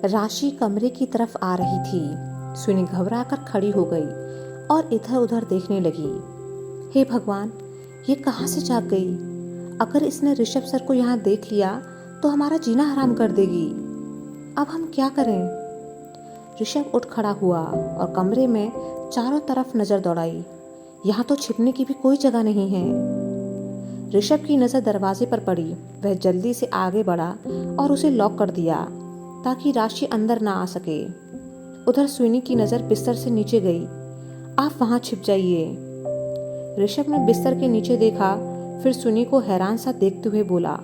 राशि कमरे की तरफ आ रही थी। सुनी घबराकर खड़ी हो गई और इधर उधर देखने लगी। हे भगवान, ये कहाँ से जाग गई? अगर इसने ऋषभ सर को यहाँ देख लिया तो हमारा जीना हराम कर देगी। अब हम क्या करें? ऋषभ उठ खड़ा हुआ और कमरे में चारों तरफ नजर दौड़ाई। यहाँ तो छिपने की भी कोई जगह नहीं है। ऋषभ की नजर दरवाजे पर पड़ी। वह जल्दी से आगे बढ़ा और उसे लॉक कर दिया ताकि राशि अंदर ना आ सके। उधर सुनी की नजर बिस्तर से नीचे गई। आप वहां छिप जाइए। ऋषभ ने बिस्तर के नीचे देखा, फिर सुनी को हैरान सा देखते हुए बोला,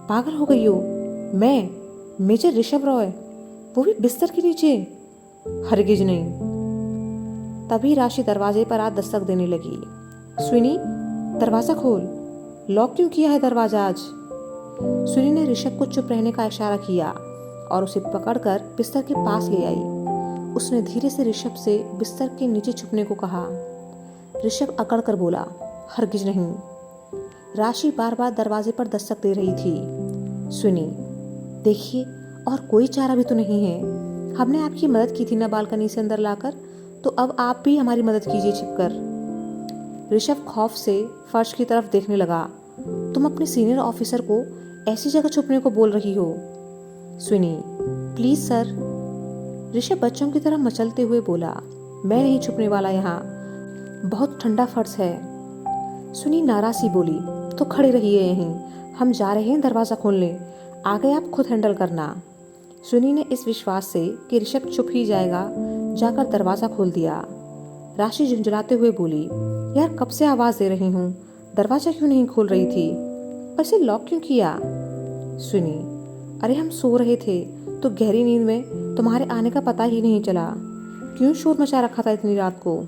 पागल हो गई हो? मैं मेजर ऋषभ रॉय, वो भी बिस्तर के नीचे? हरगिज नहीं। तभी राशि दरवाजे पर आ दस्तक देने लगी। सुनी, दरवाजा खोल। लॉक क्यों किया है दरवाजा आज? सुनी ने ऋषभ को चुप रहने का इशारा किया और उसे पकड़कर बिस्तर के पास ले आई। उसने धीरे से ऋषभ से बिस्तर के नीचे छुपने को कहा। ऋषभ अकड़ कर बोला, हरगिज नहीं। राशि बार बार दरवाजे पर दस्तक दे रही थी। सुनी, देखिए, और कोई चारा भी तो नहीं है। हमने आपकी मदद की थी ना बालकनी से अंदर लाकर, तो अब आप भी हमारी मदद कीजिए छिपकर। ऋषभ खौफ से फर्श की तरफ देखने लगा। तुम अपने सीनियर ऑफिसर को ऐसी जगह छुपने को बोल रही हो? सुनी, प्लीज सर। ऋषभ बच्चों की तरह मचलते हुए बोला, मैं नहीं छुपने वाला यहाँ, बहुत ठंडा फर्श है। सुनी नाराज सी बोली, तो खड़े रहिए यहीं, हम जा रहे हैं दरवाजा खोलने, आगे आप खुद हैंडल करना। सुनी ने इस विश्वास से कि ऋषभ चुप ही जाएगा जाकर दरवाजा खोल दिया। राशि झुंझुलाते हुए बोली, यार कब से आवाज दे रही हूँ, दरवाजा क्यों नहीं खोल रही थी? और इसे लॉक क्यों किया? सुनी, अरे हम सो रहे थे तो गहरी नींद में तुम्हारे आने का पता ही नहीं चला। क्यों शोर मचा रखा था इतनी रात को?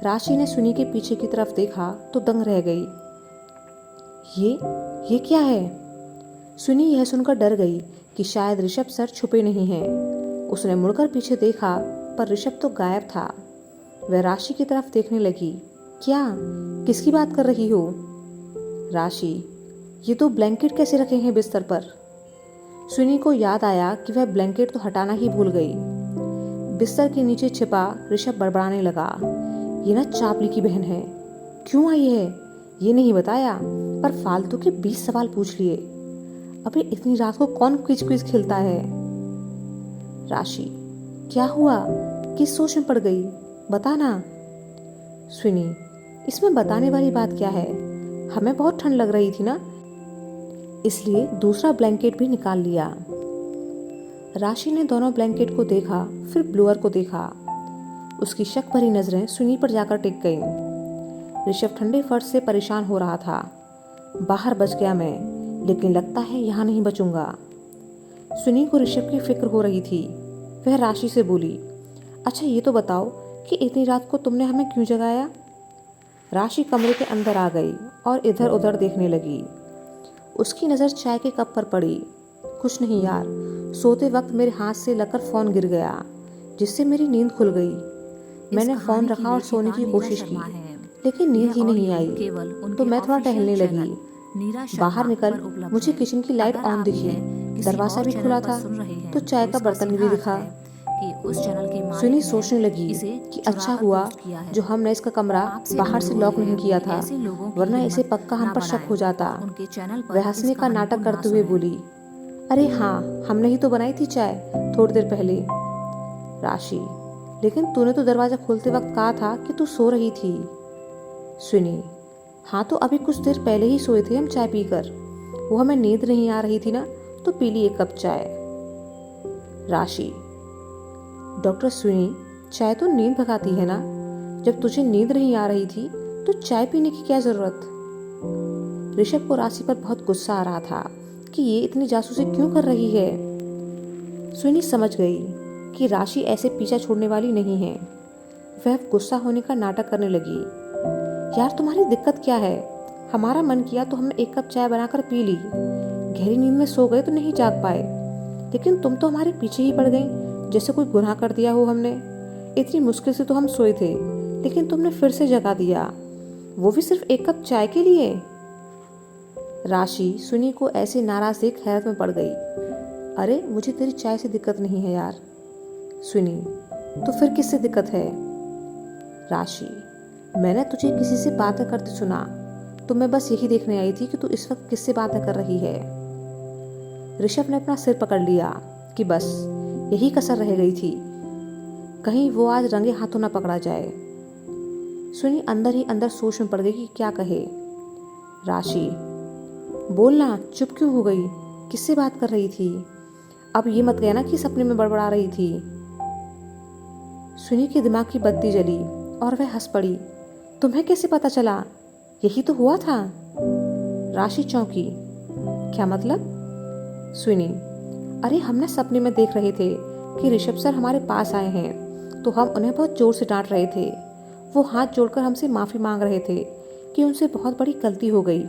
राशि ने सुनी के पीछे की तरफ देखा तो दंग रह गई। ये क्या है? सुनी यह सुनकर डर गई कि शायद ऋषभ सर छुपे नहीं हैं। उसने मुड़कर पीछे देखा पर ऋषभ तो गायब था। वह राशि की तरफ देखने लगी। क्या? किसकी बात कर रही हो? राशि, ये तो ब्लैंकेट कैसे रखे हैं बिस्तर पर? सुनी को याद आया कि वह ब्लैंकेट तो हटाना ही भूल गई। बिस्तर के नीचे छिपा ऋषभ बड़बड़ाने लगा, ये ना चापली की बहन है, क्यों आई है ये नहीं बताया, पर फालतू के 20 सवाल पूछ लिए। अबे इतनी रात को कौन क्विज क्विज खेलता है? राशि, क्या हुआ? किस सोच में पड़ गई, बता ना। सुनी, इसमें बताने वाली बात क्या है, हमें बहुत ठंड लग रही थी ना, इसलिए दूसरा ब्लैंकेट भी निकाल लिया। राशि ने दोनों ब्लैंकेट को देखा, फिर ब्लोअर को देखा। उसकी शक भरी नजरें सुनी पर जाकर टिक गईं। ऋषभ ठंडे फर्श से परेशान हो रहा था। बाहर बच गया मैं, लेकिन लगता है यहाँ नहीं बचूंगा। सुनी को ऋषभ की फिक्र हो रही थी। वह राशि से बोली, अच्छा ये तो बताओ कि इतनी रात को तुमने हमें क्यों जगाया? राशि कमरे के अंदर आ गई और इधर उधर देखने लगी। उसकी नज़र चाय के कप पर पड़ी। कुछ नहीं यार, सोते वक्त मेरे हाथ से लगकर फ़ोन गिर गया, जिससे मेरी नींद खुल गई। मैंने फ़ोन रखा और सोने की कोशिश की, लेकिन नींद ही नहीं आई, तो मैं थोड़ा टहलने लगी। बाहर निकल मुझे किचन की लाइट ऑन दिखी, दरवाज़ा भी खुला था, तो चाय का बर्तन भी दिखा। सुनी सोचने लगी कि अच्छा हुआ जो हमने इसका कमरा बाहर से लॉक नहीं किया था, वरना इसे पक्का हम पर शक हो जाता। वह हंसने का नाटक करते हुए बोली, अरे हाँ, हमने ही तो बनाई थी चाय थोड़ी देर पहले। राशि, लेकिन तूने तो दरवाजा खोलते वक्त कहा था कि तू सो रही थी। सुनी, हाँ तो अभी कुछ देर पहले ही सोए थे हम चाय पीकर, वो हमें नींद नहीं आ रही थी ना, तो पी ली एक कप चाय। राशि, डॉक्टर सुनी, चाय तो नींद भगाती है ना, जब तुझे नींद नहीं आ रही थी तो चाय पीने की क्या जरूरत? ऋषभ को राशि पर बहुत गुस्सा आ रहा था कि ये इतनी जासूसी क्यों कर रही है। सुनी समझ गई कि राशि ऐसे पीछा छोड़ने वाली नहीं है। वह गुस्सा होने का नाटक करने लगी। यार तुम्हारी दिक्कत क्या है? हमारा मन किया तो हमने एक कप चाय बनाकर पी ली, गहरी नींद में सो गए तो नहीं जाग पाए, लेकिन तुम तो हमारे पीछे ही पड़ गई जैसे कोई गुनाह कर दिया हो हमने। इतनी मुश्किल से तो हम सोए थे, लेकिन तुमने फिर से जगा दिया, वो भी सिर्फ एक कप चाय के लिए। राशि सुनी को ऐसे नाराज देख हैरत में पड़ गई। अरे मुझे तेरी चाय से दिक्कत नहीं है यार। सुनी, तो फिर किससे दिक्कत है? राशि, मैंने तुझे किसी से बातें करते सुना, तो मैं बस यही देखने आई थी कि तू इस वक्त किससे बातें कर रही है। ऋषभ ने अपना सिर पकड़ लिया कि बस यही कसर रह गई थी, कहीं वो आज रंगे हाथों न पकड़ा जाए। सुनी अंदर ही अंदर सोच में पड़ गई कि क्या कहे। राशि, बोलना, चुप क्यों हो गई? किससे बात कर रही थी? अब ये मत कहना कि सपने में बड़बड़ा रही थी। सुनी के दिमाग की बत्ती जली और वह हंस पड़ी। तुम्हें कैसे पता चला? यही तो हुआ था। राशि चौंकी। क्या मतलब? सुनी, अरे हमने सपने में देख रहे थे कि ऋषभ सर हमारे पास आए हैं, तो हम उन्हें बहुत जोर से डांट रहे थे। वो हाथ जोड़कर हमसे माफ़ी मांग रहे थे कि उनसे बहुत बड़ी गलती हो गई,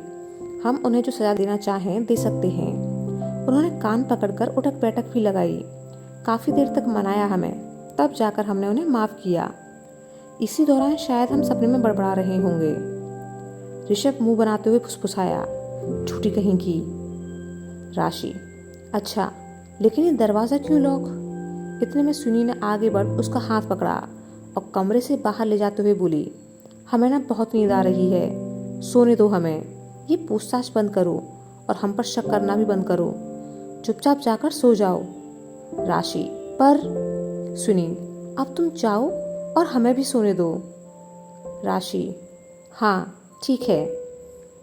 हम उन्हें जो सज़ा देना चाहें दे सकते हैं। उन्होंने कान पकड़कर उठक बैठक भी लगाई, काफ़ी देर तक मनाया हमें, तब जाकर हमने उन्हें माफ़ किया। इसी दौरान शायद हम सपने में बड़बड़ा रहे होंगे। ऋषभ मुंह बनाते हुए फुसफुसाया, झूठी कहीं की। राशि, अच्छा, लेकिन ये दरवाज़ा क्यों लॉक? इतने में सुनी ने आगे बढ़ उसका हाथ पकड़ा और कमरे से बाहर ले जाते हुए बोली, हमें ना बहुत नींद आ रही है, सोने दो हमें। ये पूछताछ बंद करो और हम पर शक करना भी बंद करो। चुपचाप जाकर सो जाओ। राशि, पर सुनी, अब तुम जाओ और हमें भी सोने दो। राशि, हाँ ठीक है।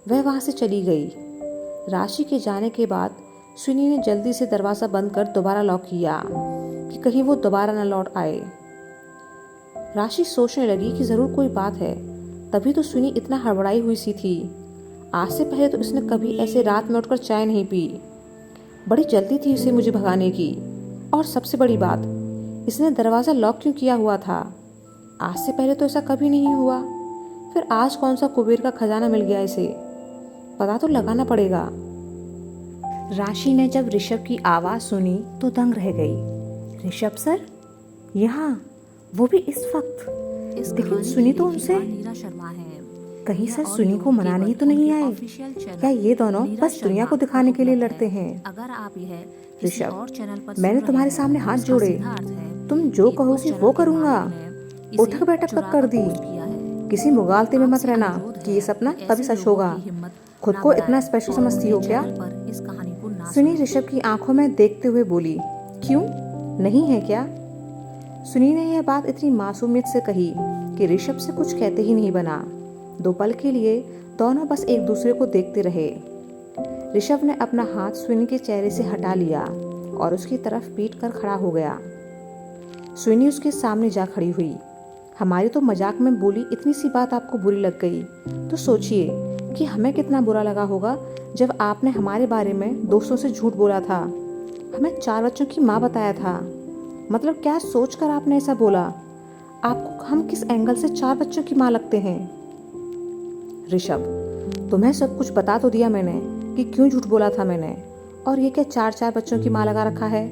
वह वहाँ से चली गई। राशि के जाने के बाद सुनी ने जल्दी से दरवाज़ा बंद कर दोबारा लॉक किया कि कहीं वो दोबारा न लौट आए। राशि सोचने लगी कि ज़रूर कोई बात है, तभी तो सुनी इतना हड़बड़ाई हुई सी थी। आज से पहले तो इसने कभी ऐसे रात में उठकर चाय नहीं पी। बड़ी जल्दी थी उसे मुझे भगाने की। और सबसे बड़ी बात, इसने दरवाज़ा लॉक क्यों किया हुआ था? आज से पहले तो ऐसा कभी नहीं हुआ। फिर आज कौन सा कुबेर का खजाना मिल गया इसे? पता तो लगाना पड़ेगा। राशि ने जब ऋषभ की आवाज़ सुनी तो दंग रह गई। ऋषभ सर यहाँ, वो भी इस वक्त? लेकिन सुनी तो उनसे कहीं सर सुनी को मनाने ही तो नहीं आए? क्या ये दोनों बस दुनिया को दिखाने के लिए लड़ते हैं? अगर आप यह ऋषभ, मैंने तुम्हारे सामने हाथ जोड़े, तुम जो कहोगे वो करूँगा। उठक बैठक कब कर दी? किसी मुगालते में मत रहना कि ये सपना तभी सच होगा। खुद को इतना स्पेशल समझती हो क्या? सुनी ऋषभ की आंखों में देखते हुए बोली, क्यों, नहीं है क्या? सुनी ने यह बात इतनी मासूमियत से कही कि ऋषभ से कुछ कहते ही नहीं बना। 2 पल के लिए दोनों बस एक दूसरे को देखते रहे। ऋषभ ने अपना हाथ सुनी के चेहरे से हटा लिया और उसकी तरफ पीट कर खड़ा हो गया। सुनी उसके सामने जा खड़ी हुई। हमारी तो मजाक में बोली इतनी सी बात आपको बुरी लग गई, तो सोचिए कि हमें कितना बुरा लगा होगा जब आपने हमारे बारे में दोस्तों से झूठ बोला था, हमें 4 बच्चों की माँ बताया था। मतलब क्या सोचकर आपने ऐसा बोला? आपको हम किस एंगल से 4 बच्चों की माँ लगते हैं? ऋषभ, तुम्हें सब कुछ बता तो दिया मैंने कि क्यों झूठ बोला था मैंने, और ये क्या 4 बच्चों की माँ लगा रखा है?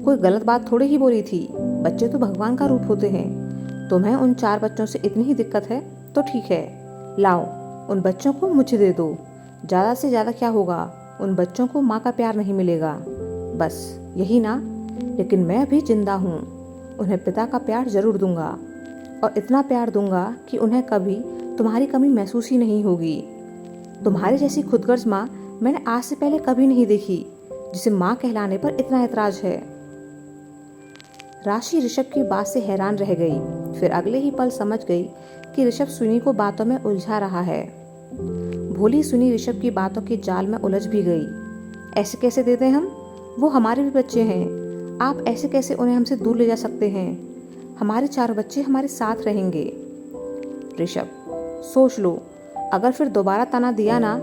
कोई गलत बात थोड़ी ही बोली थी। बच्चे तो भगवान का रूप होते हैं। तुम्हें उन 4 बच्चों से इतनी ही दिक्कत है तो ठीक है, लाओ उन बच्चों को मुझे दे दो। ज़्यादा से ज़्यादा क्या होगा, उन बच्चों को माँ का प्यार नहीं मिलेगा, बस यही ना? लेकिन मैं अभी जिंदा हूँ, उन्हें पिता का प्यार जरूर दूंगा, और इतना प्यार दूंगा कि उन्हें कभी तुम्हारी कमी महसूस ही नहीं होगी। तुम्हारी जैसी खुदगर्ज माँ मैंने आज से पहले कभी नहीं देखी, जिसे माँ कहलाने पर इतना ऐतराज है। राशि ऋषभ की बात से हैरान रह गई, फिर अगले ही पल समझ गई कि ऋषभ सुनी को बातों में उलझा रहा है। भोली सुनी ऋषभ की बातों के जाल में उलझ भी गई। ऐसे कैसे दे दें हम? वो हमारे भी बच्चे हैं। आप ऐसे कैसे उन्हें हमसे दूर ले जा सकते हैं? हमारे 4 बच्चे हमारे साथ रहेंगे। ऋषभ, सोच लो, अगर फिर दोबारा ताना दिया ना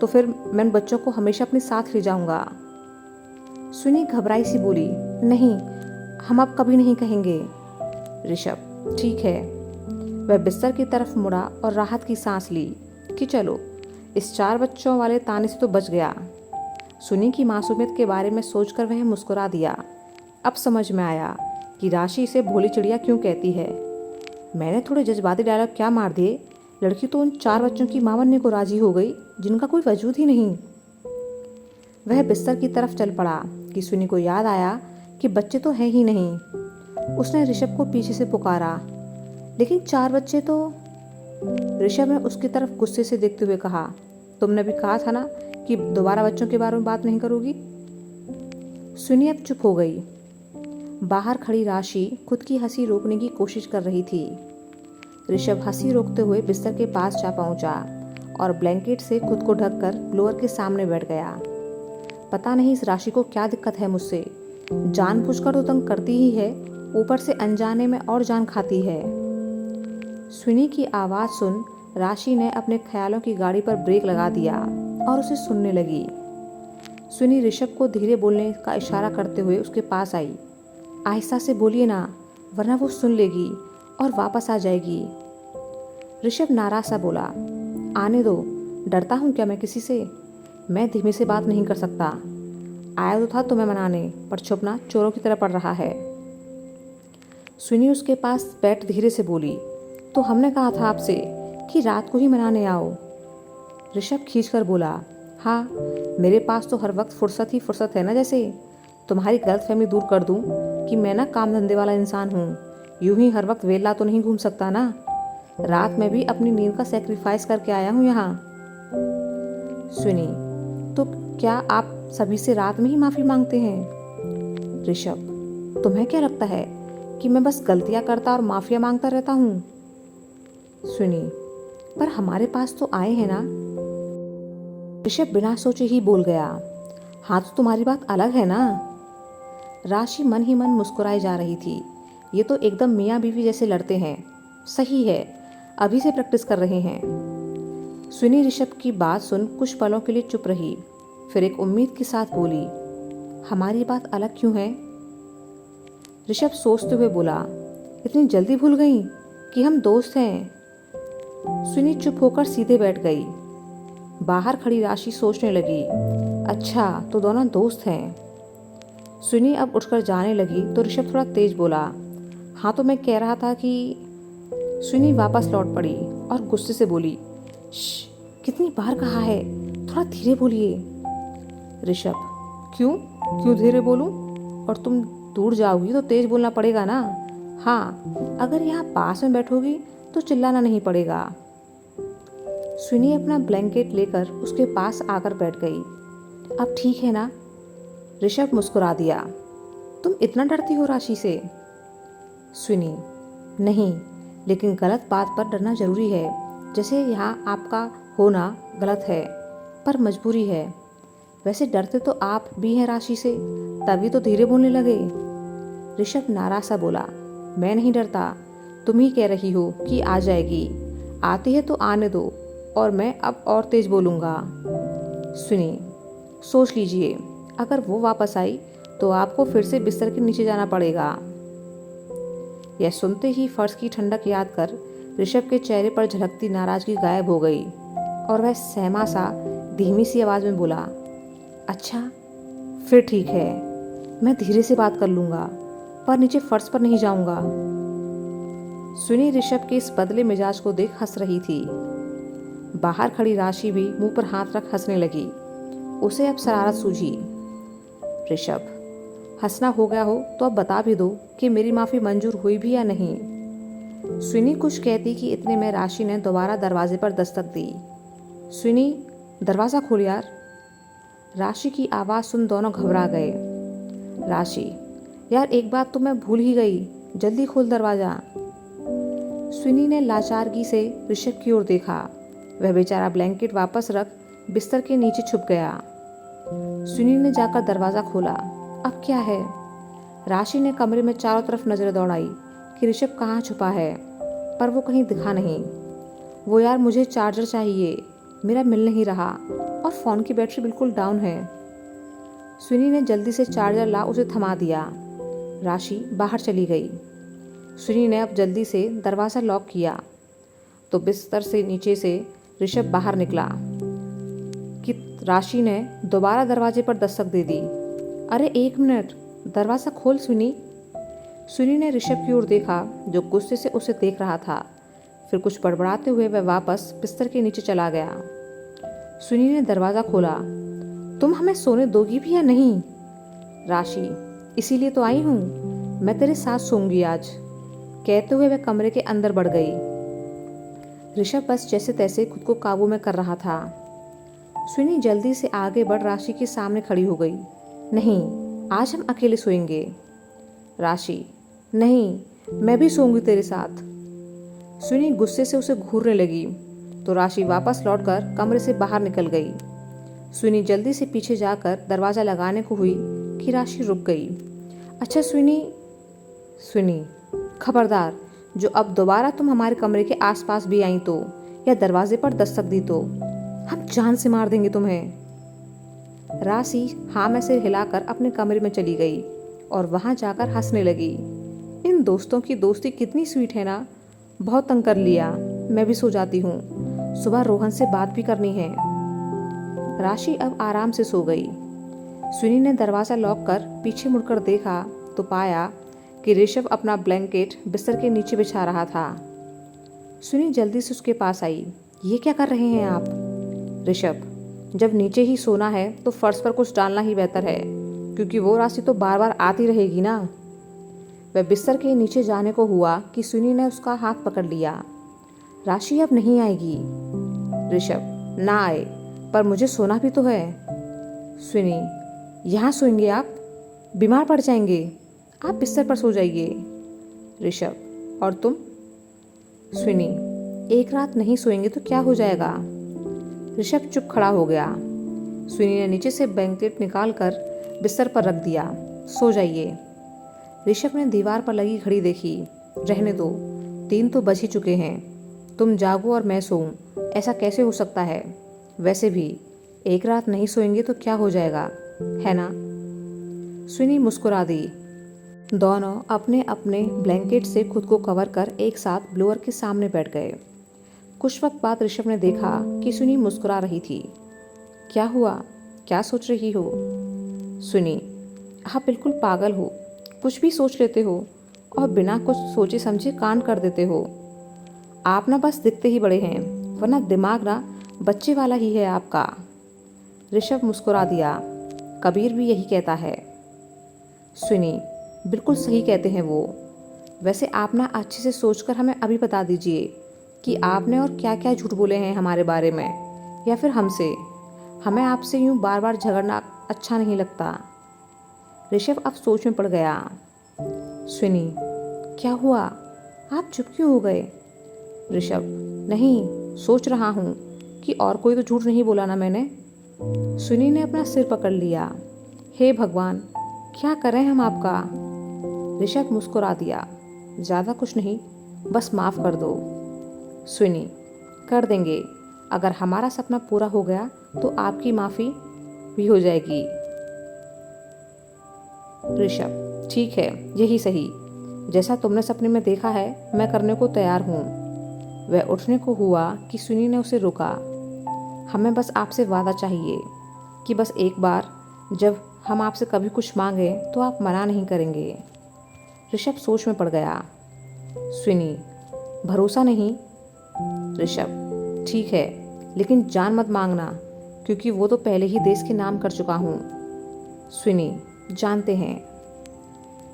तो फिर मैं उन बच्चों को हमेशा अपने साथ ले जाऊंगा। सुनी घबराई सी बोली, नहीं, हम अब कभी नहीं कहेंगे। ऋषभ, ठीक है। वह बिस्तर की तरफ मुड़ा और राहत की सांस ली कि चलो, इस 4 बच्चों वाले ताने से तो बच गया। सुनी की मासूमियत के बारे में सोचकर वह मुस्कुरा दिया। अब समझ में आया कि राशि इसे भोली चिड़िया क्यों कहती है। मैंने थोड़े जज्बाती डायलॉग क्या मार दिए? लड़की तो उन 4 बच्चों की मां बनने को राजी हो गई जिनका कोई वजूद ही नहीं। वह बिस्तर की तरफ चल पड़ा कि सुनी को याद आया कि बच्चे तो हैं ही नहीं। उसने ऋषभ को पीछे से पुकारा, लेकिन 4 बच्चे तो। ऋषभ ने उसकी तरफ गुस्से से देखते हुए कहा, तुमने भी कहा था ना कि दोबारा बच्चों के बारे में बात नहीं करोगी। सुनी अब चुप हो गई। बाहर खड़ी राशि खुद की हंसी रोकने की कोशिश कर रही थी। ऋषभ हंसी रोकते हुए बिस्तर के पास जा पहुंचा और ब्लैंकेट से खुद को ढककर ब्लोअर के सामने बैठ गया। पता नहीं इस राशि को क्या दिक्कत है मुझसे, जानबूझकर तो तंग करती ही है, ऊपर से अनजाने में और जान खाती है। सुनी की आवाज़ सुन राशि ने अपने ख्यालों की गाड़ी पर ब्रेक लगा दिया और उसे सुनने लगी। सुनी ऋषभ को धीरे बोलने का इशारा करते हुए उसके पास आई। आहिस्ता से बोलिए ना, वरना वो सुन लेगी और वापस आ जाएगी। ऋषभ नाराज सा बोला, आने दो, डरता हूँ क्या मैं किसी से? मैं धीमे से बात नहीं कर सकता। आया तो था तुम्हें मनाने, पर छुपना चोरों की तरह पड़ रहा है। सुनी उसके पास बैठ धीरे से बोली, तो हमने कहा था आपसे कि रात को ही मनाने आओ। ऋषभ खींचकर बोला, हाँ, मेरे पास तो हर वक्त फुर्सत ही फुर्सत है ना। जैसे तुम्हारी गलतफहमी दूर कर दूं कि मैं ना काम धंधे वाला इंसान हूँ, यूं ही हर वक्त वेला तो नहीं घूम सकता ना। रात में भी अपनी नींद का सेक्रीफाइस करके आया हूँ यहाँ। सुनी, तो क्या आप सभी से रात में ही माफ़ी मांगते हैं? ऋषभ, तुम्हें क्या लगता है कि मैं बस गलतियाँ करता और माफिया मांगता रहता हूँ? सुनी, पर हमारे पास तो आए हैं ना। ऋषभ बिना सोचे ही बोल गया, हाँ तो तुम्हारी बात अलग है ना। राशि मन ही मन मुस्कुराई जा रही थी। ये तो एकदम मियाँ बीवी जैसे लड़ते हैं। सही है, अभी से प्रैक्टिस कर रहे हैं। सुनी ऋषभ की बात सुन कुछ पलों के लिए चुप रही, फिर एक उम्मीद के साथ बोली, हमारी बात अलग क्यों है? ऋषभ सोचते हुए बोला, इतनी जल्दी भूल गई कि हम दोस्त हैं। सुनी चुप होकर सीधे बैठ गई। बाहर खड़ी राशि सोचने लगी, अच्छा तो दोनों दोस्त हैं। सुनी अब उठकर जाने लगी तो ऋषभ थोड़ा तेज बोला, हाँ तो मैं कह रहा था कि। सुनी वापस लौट पड़ी और गुस्से से बोली, कितनी बार कहा है, थोड़ा धीरे बोलिए। ऋषभ, क्यों क्यों धीरे बोलूं? और तुम दूर जाओगी तो तेज बोलना पड़ेगा ना। हाँ, अगर यहाँ पास में बैठोगी तो चिल्लाना नहीं पड़ेगा। सुनी अपना ब्लैंकेट लेकर उसके पास आकर बैठ गई। अब ठीक है ना? ऋषभ मुस्कुरा दिया। तुम इतना डरती हो राशि से? सुनी, नहीं, लेकिन गलत बात पर डरना जरूरी है। जैसे यहाँ आपका होना गलत है, पर मजबूरी है। वैसे डरते तो आप भी हैं राशि से, तभी तो धीरे बोलने लगे। ऋषभ नाराज सा बोला, मैं नहीं डरता, तुम ही कह रही हो कि आ जाएगी। आती है तो आने दो, और मैं अब और तेज बोलूँगा। सुनिए, सोच लीजिए, अगर वो वापस आई तो आपको फिर से बिस्तर के नीचे जाना पड़ेगा। यह सुनते ही फर्श की ठंडक याद कर ऋषभ के चेहरे पर झलकती नाराजगी गायब हो गई और वह सहमा सा धीमी सी आवाज में बोला, अच्छा फिर ठीक है, मैं धीरे से बात कर लूँगा, पर नीचे फर्श पर नहीं जाऊँगा। सुनी ऋषभ के इस बदले मिजाज को देख हंस रही थी। बाहर खड़ी राशि भी मुंह पर हाथ रख हंसने लगी। उसे अब शरारत सूझी। ऋषभ, हंसना हो गया हो तो अब बता भी दो कि मेरी माफ़ी मंजूर हुई भी या नहीं। सुनी कुछ कहती कि इतने में राशि ने दोबारा दरवाजे पर दस्तक दी। सुनी, दरवाज़ा खोल यार। राशि की आवाज़ सुन दोनों घबरा गए। राशि, यार एक बात तो मैं भूल ही गई, जल्दी खोल दरवाज़ा। सुनी ने लाचारगी से ऋषभ की ओर देखा। वह बेचारा ब्लैंकेट वापस रख बिस्तर के नीचे छुप गया। सुनी ने जाकर दरवाज़ा खोला। अब क्या है? राशि ने कमरे में चारों तरफ नजर दौड़ाई कि ऋषभ कहाँ छुपा है, पर वो कहीं दिखा नहीं। वो यार, मुझे चार्जर चाहिए, मेरा मिल नहीं रहा और फ़ोन की बैटरी बिल्कुल डाउन है। सुनी ने जल्दी से चार्जर ला उसे थमा दिया। राशि बाहर चली गई। सुनी ने अब जल्दी से दरवाज़ा लॉक किया तो बिस्तर से नीचे से ऋषभ बाहर निकला कि राशि ने दोबारा दरवाजे पर दस्तक दे दी। अरे एक मिनट, दरवाज़ा खोल सुनी। सुनी ने ऋषभ की ओर देखा जो गुस्से से उसे देख रहा था। फिर कुछ बड़बड़ाते हुए वह वापस बिस्तर के नीचे चला गया। सुनी ने दरवाज़ा खोला। तुम हमें सोने दोगी भी या नहीं? राशि, इसीलिए तो आई हूँ, मैं तेरे साथ सोऊंगी आज, कहते हुए वह कमरे के अंदर बढ़ गई। ऋषभ बस जैसे तैसे खुद को काबू में कर रहा था। सुनी जल्दी से आगे बढ़ राशि के सामने खड़ी हो गई। नहीं, आज हम अकेले सोएंगे। राशि, नहीं, मैं भी सोऊंगी तेरे साथ। सुनी गुस्से से उसे घूरने लगी तो राशि वापस लौटकर कमरे से बाहर निकल गई। सुनी जल्दी से पीछे जाकर दरवाजा लगाने को हुई कि राशि रुक गई। अच्छा सुनी, खबरदार, जो अब दोबारा तुम हमारे कमरे के आसपास भी आई तो, या दरवाजे पर दस्तक दी तो हम जान से मार देंगे तुम्हें। राशि हाँ में सिर हिलाकर अपने कमरे में चली गई और वहां जाकर हंसने लगी। इन दोस्तों की दोस्ती कितनी स्वीट है ना। बहुत तंग कर लिया, मैं भी सो जाती हूँ, सुबह रोहन से बात भी करनी है। राशि अब आराम से सो गई। सुनी ने दरवाज़ा लॉक कर पीछे मुड़कर देखा तो पाया कि ऋषभ अपना ब्लैंकेट बिस्तर के नीचे बिछा रहा था। सुनी जल्दी से उसके पास आई। ये क्या कर रहे हैं आप? ऋषभ, जब नीचे ही सोना है तो फर्श पर कुछ डालना ही बेहतर है, क्योंकि वो राशि तो बार बार आती रहेगी ना। वह बिस्तर के नीचे जाने को हुआ कि सुनी ने उसका हाथ पकड़ लिया। राशि अब नहीं आएगी। ऋषभ, ना आए, पर मुझे सोना भी तो है। सुनी, यहाँ सोएंगे आप? बीमार पड़ जाएंगे, आप बिस्तर पर सो जाइए। ऋषभ, और तुम? सुनी, एक रात नहीं सोएंगे तो क्या हो जाएगा? ऋषभ चुप खड़ा हो गया। सुनी ने नीचे से ब्लैंकेट निकालकर बिस्तर पर रख दिया। सो जाइए। ऋषभ ने दीवार पर लगी घड़ी देखी। रहने दो, 3 तो बज ही चुके हैं। तुम जागो और मैं सोऊं, ऐसा कैसे हो सकता है? वैसे भी एक रात नहीं सोएंगे तो क्या हो जाएगा, है ना? सुनी मुस्कुरा दी। दोनों अपने अपने ब्लैंकेट से खुद को कवर कर एक साथ ब्लोअर के सामने बैठ गए। कुछ वक्त बाद ऋषभ ने देखा कि सुनी मुस्कुरा रही थी। क्या हुआ, क्या सोच रही हो? सुनी, आप बिल्कुल पागल हो, कुछ भी सोच लेते हो और बिना कुछ सोचे समझे कांड कर देते हो। आप ना बस दिखते ही बड़े हैं, वरना दिमाग ना बच्चे वाला ही है आपका। ऋषभ मुस्कुरा दिया। कबीर भी यही कहता है। सुनी, बिल्कुल सही कहते हैं वो। वैसे आप ना अच्छे से सोचकर हमें अभी बता दीजिए कि आपने और क्या क्या झूठ बोले हैं हमारे बारे में, या फिर हमसे। हमें आपसे यूं बार बार झगड़ना अच्छा नहीं लगता। ऋषभ अब सोच में पड़ गया। सुनी, क्या हुआ, आप चुप क्यों हो गए? ऋषभ, नहीं, सोच रहा हूँ कि और कोई तो झूठ नहीं बोला ना मैंने। सुनी ने अपना सिर पकड़ लिया। हे भगवान, क्या करें हम आपका? ऋषभ मुस्कुरा दिया। ज़्यादा कुछ नहीं, बस माफ़ कर दो। सुनी, कर देंगे। अगर हमारा सपना पूरा हो गया तो आपकी माफ़ी भी हो जाएगी। ऋषभ, ठीक है, यही सही। जैसा तुमने सपने में देखा है मैं करने को तैयार हूँ। वह उठने को हुआ कि सुनी ने उसे रोका। हमें बस आपसे वादा चाहिए कि बस एक बार जब हम आपसे कभी कुछ मांगे तो आप मना नहीं करेंगे। ऋषभ सोच में पड़ गया। सुनी, भरोसा नहीं? ऋषभ, ठीक है, लेकिन जान मत मांगना, क्योंकि वो तो पहले ही देश के नाम कर चुका हूँ। सुनी, जानते हैं।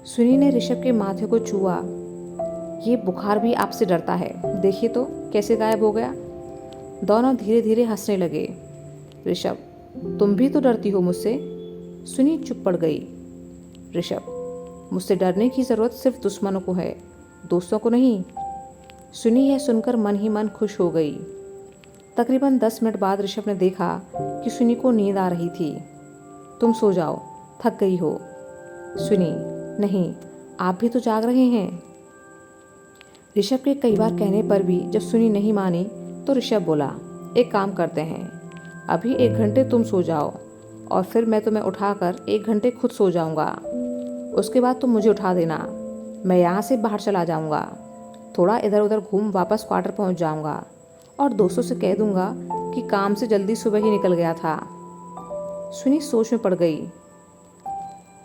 सुनी ने ऋषभ के माथे को छुआ। ये बुखार भी आपसे डरता है, देखिए तो कैसे गायब हो गया। दोनों धीरे धीरे हंसने लगे। ऋषभ, तुम भी तो डरती हो मुझसे। सुनी चुप पड़ गई। ऋषभ, मुझसे डरने की ज़रूरत सिर्फ दुश्मनों को है, दोस्तों को नहीं। सुनी यह सुनकर मन ही मन खुश हो गई। तकरीबन 10 मिनट बाद ऋषभ ने देखा कि सुनी को नींद आ रही थी। तुम सो जाओ, थक गई हो। सुनी, नहीं, आप भी तो जाग रहे हैं। ऋषभ के कई बार कहने पर भी जब सुनी नहीं मानी तो ऋषभ बोला, एक काम करते हैं, अभी 1 घंटे तुम सो जाओ और फिर मैं तुम्हें उठाकर 1 घंटे खुद सो जाऊंगा। उसके बाद तुम मुझे उठा देना। मैं यहाँ से बाहर चला जाऊंगा, थोड़ा इधर उधर घूम वापस क्वार्टर पहुँच जाऊंगा और दोस्तों से कह दूंगा कि काम से जल्दी सुबह ही निकल गया था। सुनी सोच में पड़ गई।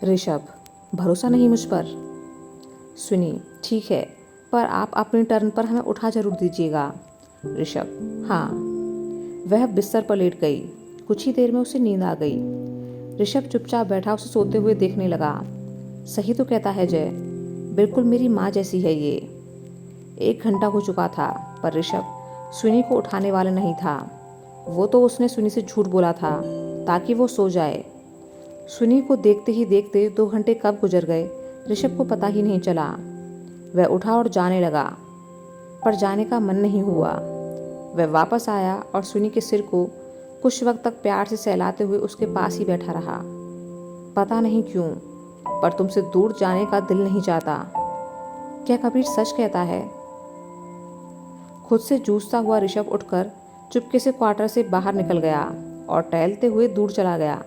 ऋषभ, भरोसा नहीं मुझ पर? सुनी, ठीक है, पर आप अपनी टर्न पर हमें उठा जरूर दीजिएगा। ऋषभ, हाँ। वह बिस्तर पर लेट गई। कुछ ही देर में उसे नींद आ गई। ऋषभ चुपचाप बैठा उसे सोते हुए देखने लगा। सही तो कहता है जय, बिल्कुल मेरी माँ जैसी है ये। 1 घंटा हो चुका था पर ऋषभ सुनी को उठाने वाला नहीं था। वो तो उसने सुनी से झूठ बोला था ताकि वो सो जाए। सुनी को देखते ही देखते 2 घंटे कब गुजर गए ऋषभ को पता ही नहीं चला। वह उठा और जाने लगा, पर जाने का मन नहीं हुआ। वह वापस आया और सुनी के सिर को कुछ वक्त तक प्यार से सहलाते हुए उसके पास ही बैठा रहा। पता नहीं क्यों, पर तुमसे दूर जाने का दिल नहीं चाहता। क्या कबीर सच कहता है? खुद से जूझता हुआ ऋषभ उठकर चुपके से क्वार्टर से बाहर निकल गया और टहलते हुए दूर चला गया।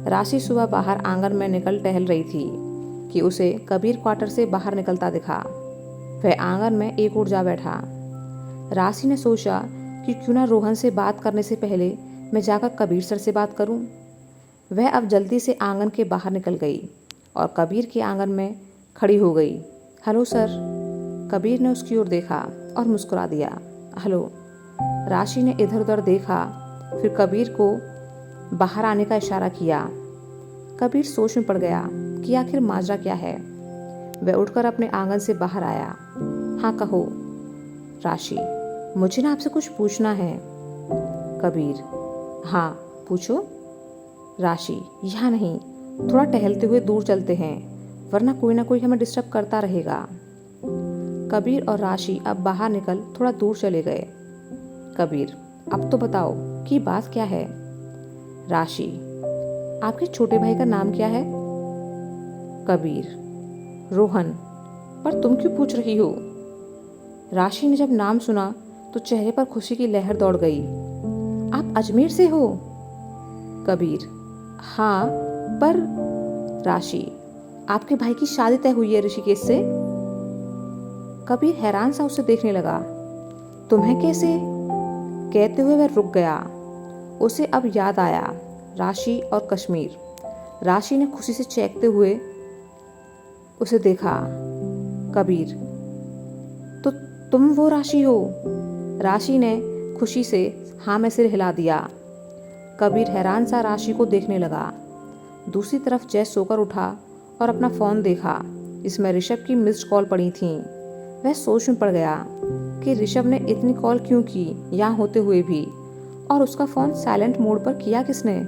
राशि सुबह बाहर आंगन में निकल टहल रही थी कि उसे कबीर क्वार्टर से बाहर निकलता दिखा। वह आंगन में एक ओर जा बैठा। राशि ने सोचा कि क्यों ना रोहन से बात करने से पहले मैं जाकर कबीर सर से बात करूं। वह अब जल्दी से आंगन के बाहर निकल गई और कबीर के आंगन में खड़ी हो गई। Hello sir. कबीर ने उसकी ओर देखा और मुस्कुरा दिया। हेलो। राशि ने इधर उधर देखा, फिर कबीर को बाहर आने का इशारा किया। कबीर सोच में पड़ गया कि आखिर माजरा क्या है। वह उठकर अपने आंगन से बाहर आया। हाँ कहो। राशि, मुझे ना आपसे कुछ पूछना है। कबीर, हाँ पूछो। राशि, यहाँ नहीं, थोड़ा टहलते हुए दूर चलते हैं, वरना कोई ना कोई हमें डिस्टर्ब करता रहेगा। कबीर और राशि अब बाहर निकल थोड़ा दूर चले गए। कबीर, अब तो बताओ कि बात क्या है। राशि, आपके छोटे भाई का नाम क्या है? कबीर, रोहन। पर तुम क्यों पूछ रही हो? राशि ने जब नाम सुना तो चेहरे पर खुशी की लहर दौड़ गई। आप अजमेर से हो? कबीर, हाँ, पर राशि, आपके भाई की शादी तय हुई है ऋषिकेश से? कबीर हैरान सा उसे देखने लगा। तुम्हें कैसे? कहते हुए वह रुक गया। उसे अब याद आया, राशि और कश्मीर। राशि ने खुशी से चहकते हुए उसे देखा। कबीर, तो तुम वो राशि हो? राशि ने खुशी से हाँ में सिर हिला दिया। कबीर हैरान सा राशि को देखने लगा। दूसरी तरफ जय सोकर उठा और अपना फ़ोन देखा। इसमें ऋषभ की मिस्ड कॉल पड़ी थी। वह सोच में पड़ गया कि ऋषभ ने इतनी कॉल क्यों की यहाँ होते हुए भी, और उसका फ़ोन साइलेंट मोड पर किया किसने?